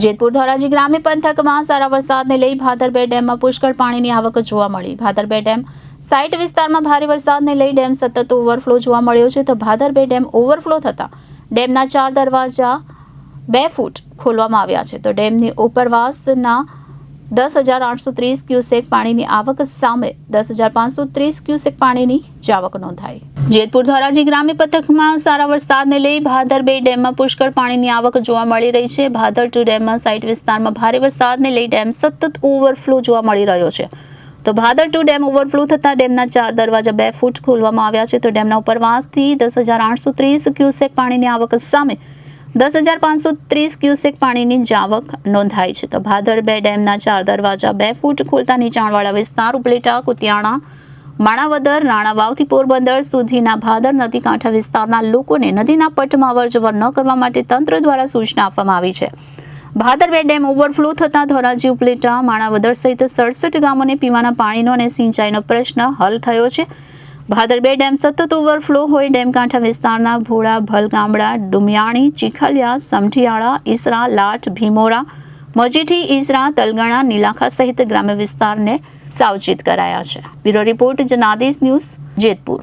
જેતપુર ધોરાજી ગ્રામ્ય પંથકમાં સારા વરસાદને લઈ ભાદરબે ડેમમાં પુષ્કળ પાણીની આવક જોવા મળી। ભાદરબે ડેમ સાઇટ વિસ્તારમાં ભારે વરસાદને લઈ ડેમ સતત ઓવરફ્લો જોવા મળ્યો છે। તો ભાદરબે ડેમ ઓવરફ્લો થતા ડેમના 4 દરવાજા 2 ફૂટ ખોલવામાં આવ્યા છે। તો ડેમની ઉપરવાસના 10,830 ક્યુસેક પાણીની આવક સામે 10,530 ક્યુસેક પાણીની જાવક નોંધાઈ। જેતપુર ધોરાજી ગ્રામ્ય પંથકમાં સારા વરસાદને લઈ ભાદરબે ડેમમાં પુષ્કળ પાણીની આવક જોવા મળી રહી છે। ભાદર ટુ ડેમમાં સાઇટ વિસ્તારમાં ભારે વરસાદને લઈ ડેમ સતત ઓવરફ્લો જોવા મળી રહ્યો છે। તો ભાદર ટુ ડેમ ઓવરફ્લો થતા ડેમના 4 દરવાજા 2 ફૂટ ખોલવામાં આવ્યા છે। તો ડેમના ઉપરવાસથી 10,830 ક્યુસેક પાણીની આવક સામે 10,530 ક્યુસેક પાણીની જાવક નોંધાઈ છે। તો ભાદરબે ડેમના 4 દરવાજા 2 ફૂટ ખોલતા નીચાણવાળા વિસ્તાર ઉપલેટા, કુતિયાણા, માણાવદર, રાણાવાવથી પોરબંદર સુધીના ભાદર નદી કાંઠા વિસ્તારના લોકોને નદીના પટમાં અવરજવર ન કરવા માટે તંત્ર દ્વારા સૂચના આપવામાં આવી છે। ભાદરબે ડેમ ઓવરફ્લો થતા ધોરાજી, ઉપલેટા, માણાવદર સહિત 67 ગામોને પીવાના પાણીનો અને સિંચાઈનો પ્રશ્ન હલ થયો છે। ભાદરબે ડેમ સતત ઓવરફ્લો હોય ડેમ કાંઠા વિસ્તારના ભોળા, ભલ ગામડા, ડુમિયાણી, ચીખલિયા, સમઢિયાળા, ઈસરા, લાઠ, ભીમોરા, મજીઠી, ઈસરા, તલગણા, નીલાખા સહિત ગ્રામ્ય વિસ્તારને સાવચેત કરાયા છે। Bureau report, Janadesh news, Jetpur.